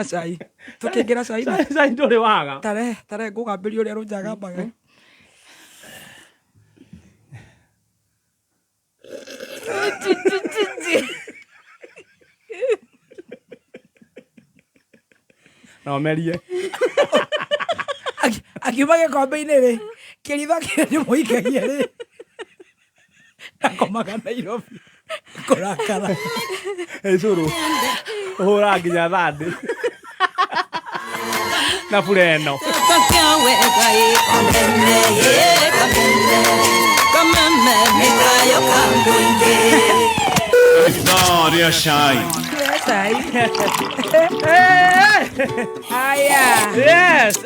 na cai tukingira cai cai nduri waga tare ngugambiria uria runjaga mbaga no merie akiuma gikombe-inĩ rĩ kĩritho kĩrĩa ndĩmũikagia rĩ ndakomaga Nairobi kũrakara cũrũ ũhũraga nginya thande na bureno no ria cai yes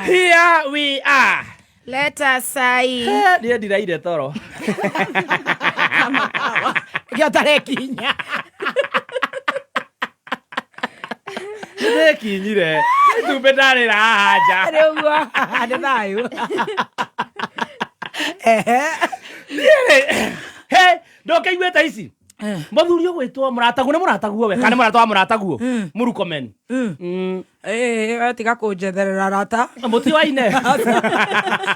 here we are let us say nĩ ndiraire toro gĩo tarekinya nĩndĩkinyire itumbĩ ndarĩra haha nja rĩu nĩ thayũ he ndũkĩiguĩte ici mũthuri ũgwĩtwo mũrataguo nĩ mũrataguo we kana nĩ mũrata wa mũrataguo Mũrkomen tiga kũnjetherera rata mũtiwaine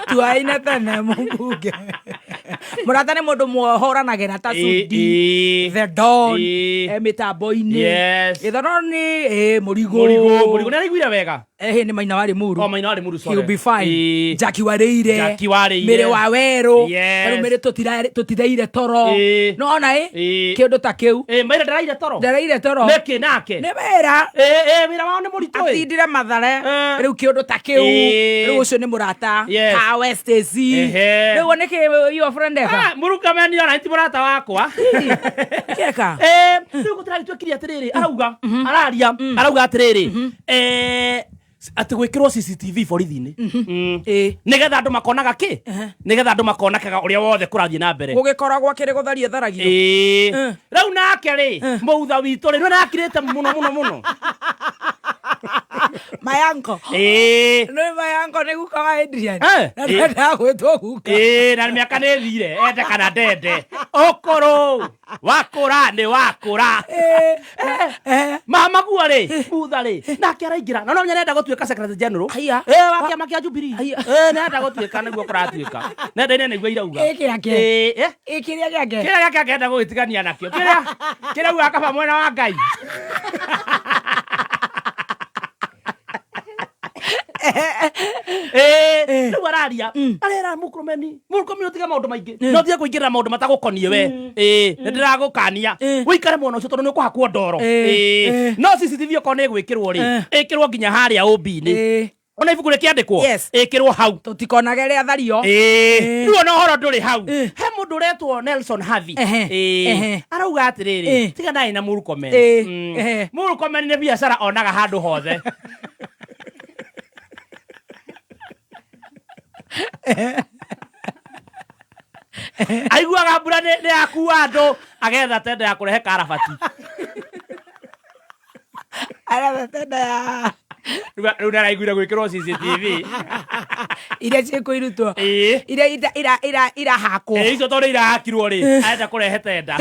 tuaine tene mũmbunge mũrata nĩ mũndũ mwohoranagĩra ta Sudi the Don mĩtambo-inĩ gĩthono nĩ mũrigo nĩ araiguire wega nĩ Maina wa Limuru Maina wa Limuru he'll be fine Jackie Warĩire Mĩrĩ wa Werũ rĩu Mĩrĩ tũtitheire toro nona kĩndũ ta kĩu Maina ndaraire toro nĩkĩ nake nĩ wĩra wĩra wao nĩ mũritũ atindire Mathare rĩu kĩndũ ta kĩu rĩu ũcio nĩ mũrata ka West AC rĩu nĩkĩ your friend eka Mũrkomen ona ti mũrata wakwa kĩeka rĩu gũtiragĩtuĩkire atĩrĩrĩ arauga araria arauga atĩrĩrĩ atĩ gwĩkĩrwo CCTV borithi-inĩ nĩgetha andũ makonaga kĩ nĩgetha andũ makonakaga ũrĩa wothe kũrathiĩ na mbere gũgĩkoragwo kĩrĩ gũtharia tharagio rĩu nake rĩ mũutha witũ rĩ nĩ nakirĩte mũno Mayanko nĩ Mayanko nĩ guka wa Adrian na ndenda gwĩtwo guka na mĩaka nĩ thire ende kana ndende ũkũrũ wakũra nĩ wakũra mamaguo rĩ mũutha rĩ nake araingĩra na no nyenda gũtuĩka secretary general wa kĩama kĩa Jubilee nenda gũtuĩka nĩguo kũratuĩka nenda-inĩ nĩguo irauga kĩrĩa gĩake akenda gũgĩtigania nakĩo kĩrĩa uga kaba mwena wa Ngai rĩu araria arera Mũrkomen ũtige maũndũ maingĩ no tiga kũingĩrĩra maũndũ matagũkonie we nĩndĩragũkania wĩikare mwena ũcio tondũ nĩũkũhakwo ndoro no CCTV okorwo nĩ ĩgwĩkĩrwo rĩ ĩkĩrwo nginya harĩa ũmbi-inĩ ona ibuku rĩkĩandĩkwo ĩkĩrwo hau tũtikonage rĩa thario rĩu ona ũhoro ndũrĩ hau he mũndũ ũretwo Nelson Havi arauga atĩrĩrĩ tiga naĩ na Mũrkomen Mũrkomen nĩ biacara onaga handũ hothe aiguaga mbura nĩ yakua andũ agetha tenda ya kũrehe karabati agetha tenda ya rĩu naraiguire gwĩkĩrwo CCTV iria ciĩkũirutwo iria irahakwo icio tondũ irahakirwo rĩ arenda kũrehe tenda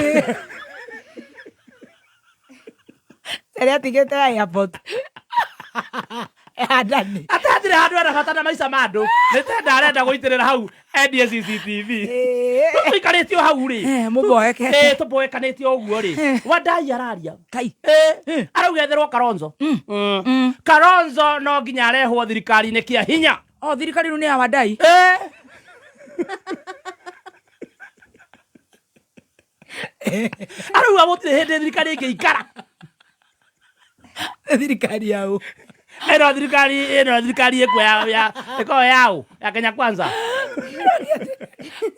ĩrĩa atigĩte airport handani atatire handũ arabatana maica ma andũ nĩ tenda arenda gũitĩrĩra hau endie CCTV tũikarĩtio hau rĩ mũboekete tũboekanĩtio ũguo rĩ Wandai araria kai arauga etherwo Kalonzo no nginya arehwo thirikari-inĩ kĩa hinya thirikari nĩ ya Wandai arauga gũtirĩ hĩndĩ thirikari ĩngĩikara thirikari yao ĩno thirikari ĩko yao ya Kenya Kwanza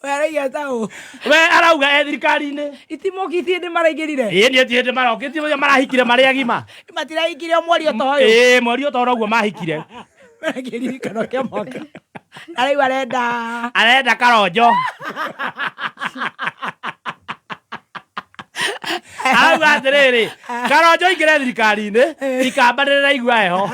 arauga tao we arauga thirikari-inĩ itimokithie ndĩ maraingĩrire nĩ ati hĩndĩ marokĩtie marahikire marĩ agima matirahikire mweri o ta ũyũ mweri o ta ũguo mahikire kĩririkano kĩa mwaka na rĩu arenda Kalonzo arauga atĩrĩrĩ Kalonzo aingĩre thirikari-inĩ ikambanĩrĩra igua heho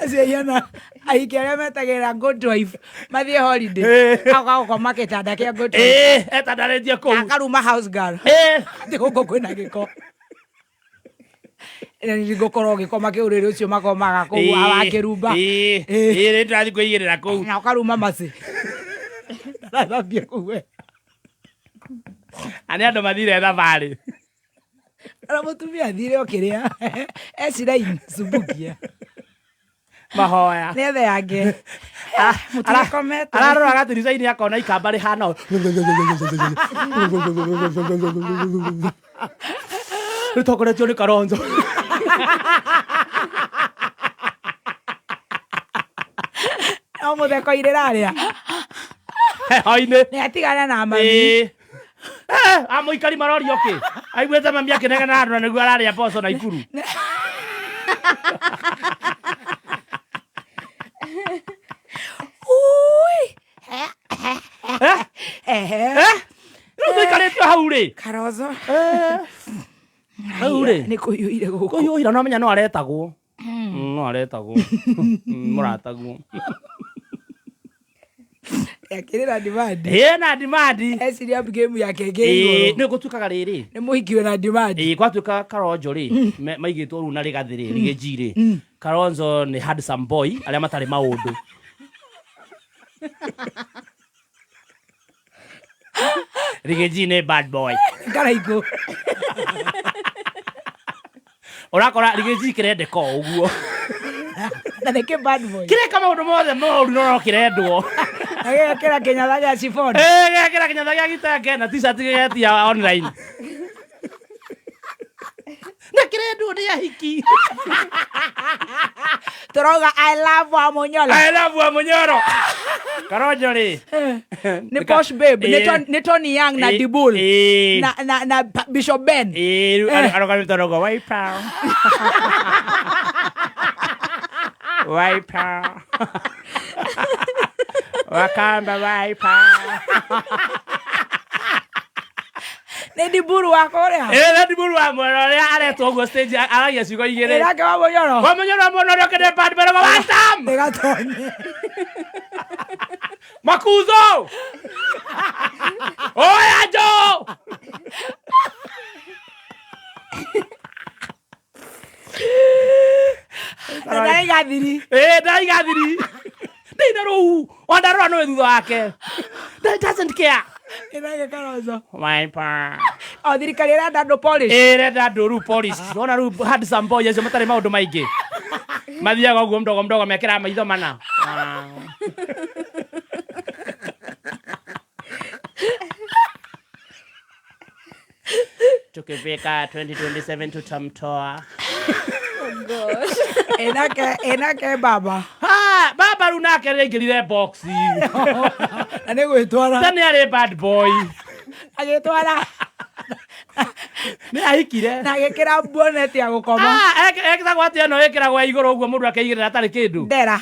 acio hiana aiki arĩa metagĩrĩra good wife mathiĩ holiday agagũkoma gĩtanda kĩa good wife etandarĩtie kũu akaruma house girl gũkũ kwĩna gĩko Nĩ ngũkorwo gĩkoma kĩu rĩrĩ ũcio makomaga kũu awakĩrumba. Nĩ tũrathiĩ kũigĩrĩra kũu. Na ũkaruma macĩ. Ndathambia kũu we. Ani andũ mathire thabarĩ. Ara mũtumia athire okĩrĩa. Eciraini Subukia. Mahoya. Nĩ ethe yake. Mũtumia komete. Ararora gatirica-inĩ akona ikamba rĩhana. Rĩtongoretio nĩ Kalonzo. O mũtheko irĩrarĩa. Heho-inĩ. Nĩ atigana na mami. Amũikari marorio kĩ? Aiguĩte mami akĩnegena na andũ na nĩguo ararĩa mboco na ikuru. Rĩu tũikarĩtio hau rĩ? Kalonzo. Hau rĩ? Nĩ kũhiũhire gũkũ. Kũhiũhira no amenya no aretagwo. No aretagwo. Mũrataguo. Akĩrĩra ndimandi. Na ndimandi. Eciria game yake ĩngĩrĩirwo. Nĩ gũtuĩkaga rĩrĩ. Nĩ mũhikiwe na ndimandi. Gwatuĩka Kalonzo rĩ, maigĩtwo rĩu na Rigathĩ rĩ, Ndegenye rĩ. Kalonzo nĩ handsome boy arĩa matarĩ maũndũ. Ndegenye nĩ bad boy. Karaiko. Ũrakora Ndegenye kĩrendeka ũguo. Na nĩkĩ bad boy. Kĩreka maũndũ mothe moru no kĩrendwo. Agĩkĩra kĩnyatha gĩa chiffon. Gĩkĩra kĩnyatha gĩa gitenge na t-shirt gĩgetia online. Na kĩrendwo nĩ ahiki. Tũrauga I love Wamunyoro. I love Wamunyoro. Kalonzo rĩ. Nĩ posh babe. Nĩ Tony Young na Dibul. Na Bishop Ben. Arũgamĩte tũrauga wiper. Wiper. Wakamba wiper. Nĩ Dibul wako ũrĩa? Nĩ Dibul wa mwena ũrĩa aretwo ũguo stage aragia ciugo igĩrĩ. Nake Wamunyoro. Wamunyoro mwena ũrĩa ũkĩrĩ bad boy wa Tam. Nĩgatonye. Makuzo. Oya jo. Ndaigathiri. Ndaigathiri. Ndĩna rũu. Wandarora no thutha wake. Doesn't care. Ĩrage Kalonzo. Wiper. O thirikari ĩrenda andũ polish. Ĩrenda andũ rĩu polish. Nona rĩu handsome boy acio matarĩ maũndũ maingĩ. Mathiaga ũguo mdogo mekĩra maitho mana. Tukifika 2027 tutamtoa. Oh gosh. Enake baba. Baba rĩu nake nĩaingĩrire box. Na nĩ gwĩtwara. Tani arĩ bad boy. Agĩtwara. Nĩ ahikire. Na agĩkĩra bonnet ya gũkoma. Ekĩragwo atĩa no ĩkĩragwo igũrũ ũguo mũndũ akaigĩrĩra atarĩ kĩndũ. Ndera.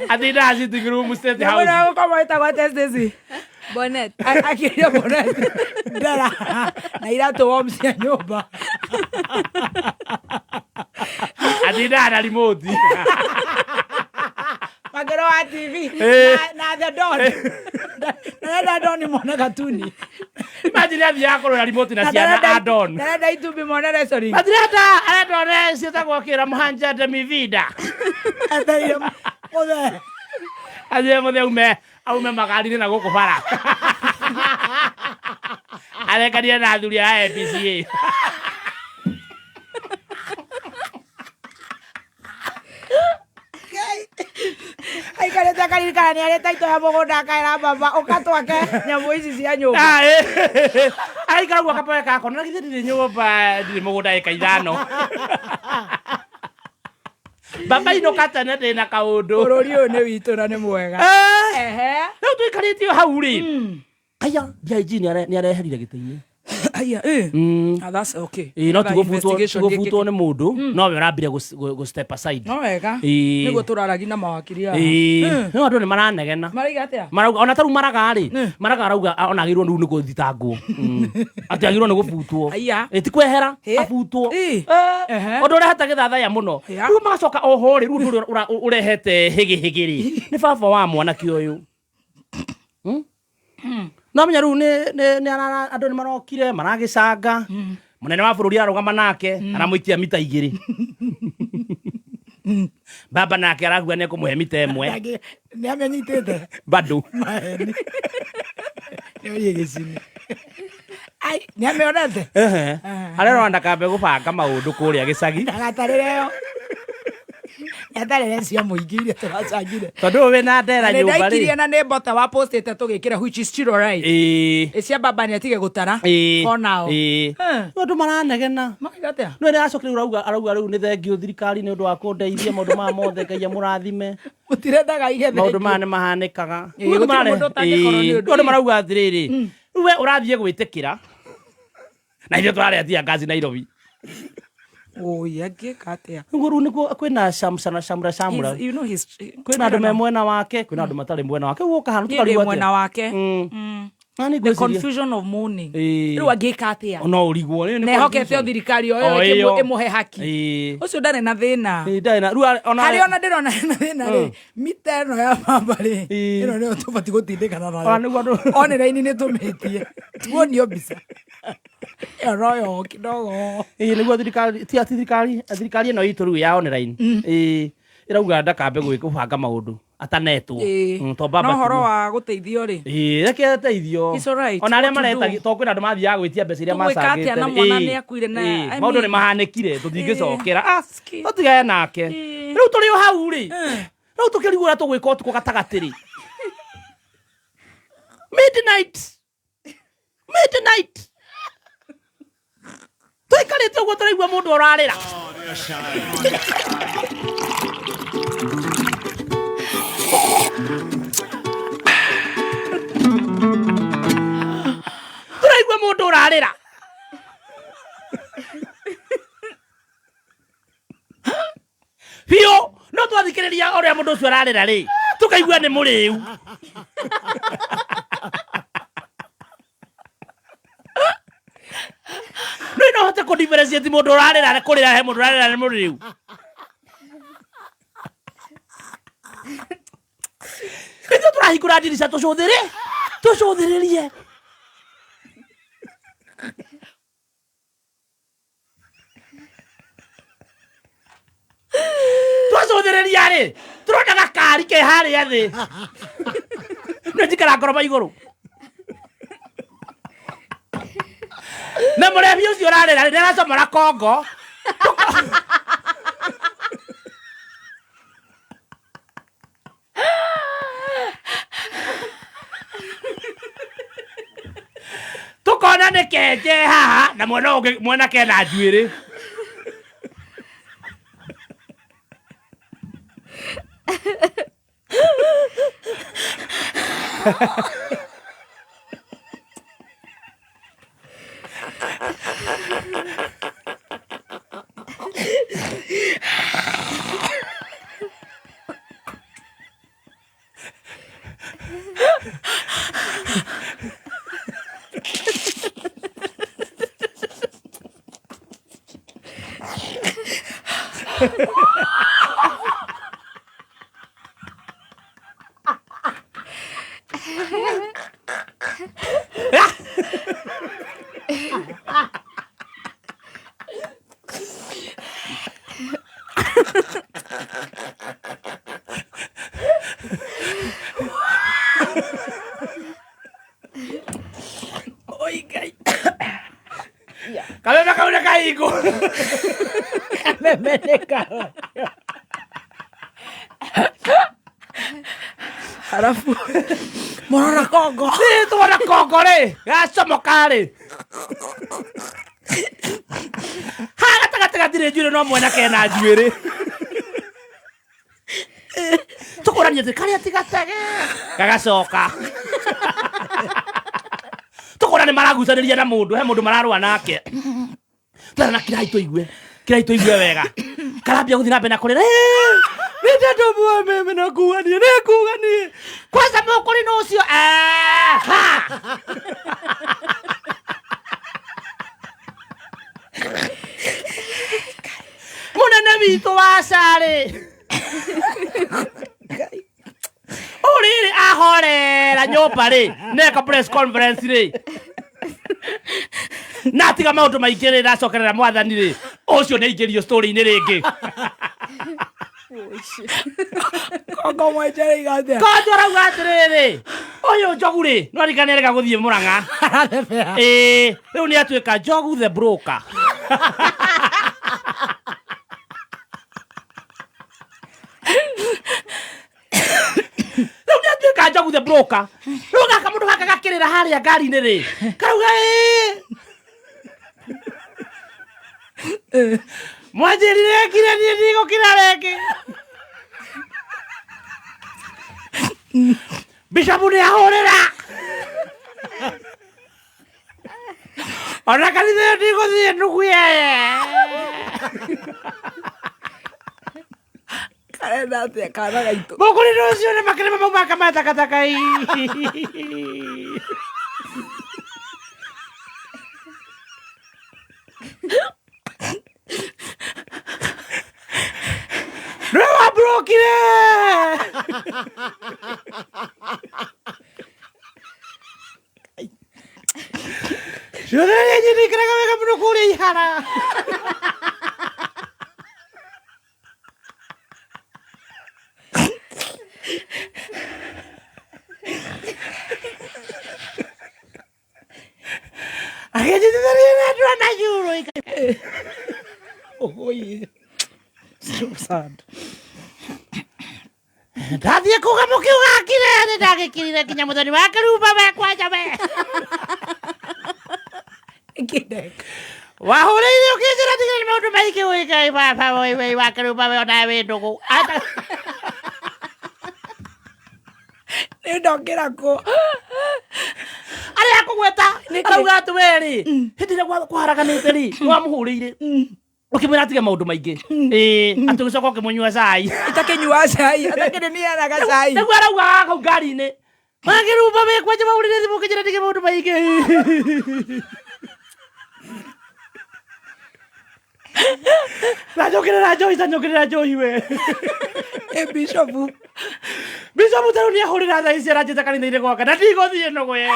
Athina sitting room state house. Mbona kama itakuwa test hizi? Bonnet. Akiria bonnet. Ndera. Na irato wamsi ya nyumba. Athina na remote. Magero wa TV. Na the don. Na the don ni mwana katuni. Imagine athi yakoro na remote na ciana adon. Na da YouTube mwana resori. Madirata adon cietagwo kira muhanja de mivida. Ataiyo. Ode. Aje mothe aume magari na gũkũ bara. Arekania na athuri a MPCA. Aikarĩte akaririkana nĩarĩte ito ya mũgũnda akaĩra baba ũkatwake nyamũ ici cia nyũmba. Aikara guo kapoe kako na githĩ ndirĩ nyũmba ndirĩ mũgũnda ĩka ithano. Baba inũkata na ndĩna kaũndũ. Bũrũri ũyũ nĩ witũ na nĩ mwega. Rĩu tũikarĩtio hau rĩ. Aya DIG nĩareherire gĩtĩ-inĩ. Aya that's okay. No tugũbutwo nĩ mũndũ no we ũrambire gũ step aside. No wega. Nĩguo tũraragi na mawakiri aya. No andũ nĩ maranegena. Maraiga atĩa? Marauga ona tarũ maraga rĩ. Maraga arauga ona agĩrĩirwo rĩu nĩ gũthitangwo. Atĩ agĩrĩirwo nĩ gũbutwo. Aya. Ĩtikwehera abutwo. Ũndũ ũrehete gĩthathaya mũno. Rĩu magacoka oho rĩ rĩu ũrehete hĩgĩ rĩ. Nĩ baba wa mwanake ũyũ. no menya riu ni andu ni marokire maragicanga munene wa bururi arugama nake aramuitia mita 2 baba nake aragua ni kumuhe mita 1 ni amenyitete bado ni gicini ai ni ameonete arero ndakambe gubanga maundu kuria gicagi ndagatarĩreyo yatarĩre cia mũingĩ iria tũracangire tondu we na ndera nyumba ri ndaikirie na nĩ mbota wa postĩte tũgĩkĩra which is still right cia baba nĩ atige gũtara onao andũ maranegena magatia no nĩ acokire arauga rĩu nĩ thengiũ thirikari nĩ ũndũ wa kũndeithia maũndũ ma mothe Ngai amũrathime mũtirendaga igethe maũndũ maya nĩ mahanĩkaga mũndũ marauga atĩrĩrĩ rĩu we ũrathiĩ gwĩtĩkĩra na ithuĩ tũrarĩa tia ngaci Nairobi angĩka atĩa rĩu nĩkuo kwĩna camura kwĩna andũ me mwena wake kwĩna andũ matarĩ mwena wake ũguo kahana tũkarigwo mwena wake the confusion of mourning rĩu angĩka atĩa no ũrigwo nehokete o thirikari o ĩyo ĩmũhe haki ũcio ndarĩ na thĩna harĩ ona ndĩrona hena thĩna rĩ mita ĩno ya baba rĩ ĩno nĩyo tũbatiĩ gũtindĩkana nayo online nĩ tũmĩtie tuonio mbica royo kidogo nĩguo thirikari ĩno itũ rĩu ya online ĩrauga ndakambe gwĩkũbanga maũndũ atanetwo to baba no horo wa gũteithio rĩ reke ateithio ona arĩa maretagi to kwĩna andũ mathiaga gwĩtia mbeca iria macangĩte na mwana nĩ akuire na maũndũ nĩ mahanĩkire tũtingĩcokera tũtigane nake rĩu tũrĩ o hau rĩ rĩu tũkĩrigwo ũrĩa tũgwĩka ũtukũ gatagatĩ rĩ midnight tũikarĩte ũguo tũraigua mũndũ ũrarĩra tũraigua mũndũ ũrarĩra biũ no twathikĩrĩria ũrĩa mũndũ ũcio ararĩra rĩ tũkaigua nĩ mũrĩu no hote ko differentiate mũndũ ũrarĩra kũrĩra he mũndũ ũrarĩra nĩ mũrĩu ithuĩ tũrahingũra ndirica tũcũthĩrĩrie twacũthĩrĩria rĩ tũrona gakari ke harĩa thĩ nĩ njikara ngoroba igũrũ na mũrebi ũcio ũrarĩra nĩ aracomora kongo tũkona nĩ kenje haha na mwena kena njuĩrĩ Kameme kauna kaiko. Kameme ne kauna. Halafu mwana kongo. Tu mwana kongo re. Gacomoka re. Gatagatĩ njuĩrĩ no mwena kena njuĩrĩ. Tũkũrania atĩ karĩa tigatege. Gagacoka. Tũkũra nĩ maragucanĩria na mũndũ he mũndũ mararũa nake twana kirai tũigue wega karambia gũthiĩ na mbere na kũrĩra nĩ ndandũmua meme na kuuganie kwanza mũkũri no ũcio mũnene witũ wa carĩ ũrĩrĩ ahorera kũrĩra nyũmba rĩ neka press conference rĩ na tiga maũndũ maingĩ rĩ ndacokerera mwathani rĩ ũcio nĩ aingĩrio story-inĩ rĩngĩ Kongo mwenjere igathia. Kongo rauga atĩrĩrĩ ũyũ njogu rĩ no arikane rega gũthiĩ Mũrang'a rĩu nĩ atuĩka Njogu the broker rĩu nĩ atuĩka Njogu the broker rĩu gaka mũndũ gaka gakĩrĩra harĩa ngari-inĩ rĩ karauga mwanjĩrire ngire niĩ ndigũkira rĩngĩ Bishop nĩ ahũrĩra ona kanitha ndigũthiĩ nũguye Karenda atĩa kana gaitũ. mũkũrĩre ũcio nĩ makĩrĩma mauma kama takataka nĩ wabrokire ciothe nĩ njĩkĩraga wega mũno kũrĩa ihara agĩnjithĩria na andũ ana yuro Oi. So sad. ndathiĩ kũgamo kĩu gakire nĩ ndagĩkirire kinya mũthoni wa kĩrumba wekwa njame Kidek. wahũrĩire ũkĩnjĩra tigĩrĩ maũndũ maingĩ wĩkai baba wĩ wa kĩrumba we ona wĩ ndũgũ Nĩ ndokĩra kũ. arĩa kũgweta arauga atĩ we rĩ hĩndĩ ĩrĩa kwaraganĩte rĩ wamũhũrĩire ũkĩmwĩra atige maũndũ maingĩ atĩ ũgĩcoka ũkĩmũnyua cai Itakĩnyua cai, atakĩrĩ nĩ araga cai. nĩguo arauga kau ngari-inĩ makĩrumba wekwa njama ũrĩre thimũ ũkĩnjĩra ndige maũndũ maingĩ Tanyokerera Joy we Bishop. Bishop tarũ nĩ ahũrĩra thaa ici aranjĩta kanitha-inĩ gwaka na ndigũthiĩ nũgũye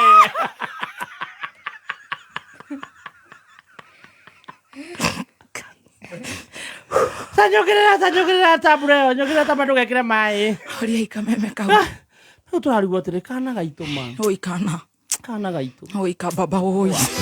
Tanyokerera tabura nyokera tamba ndũgekĩre maĩ Horia ikameme kau. rĩu tũrarigwo atĩrĩ kana gaitũ ma Oi kana. kana gaitũ Oi kababa oi.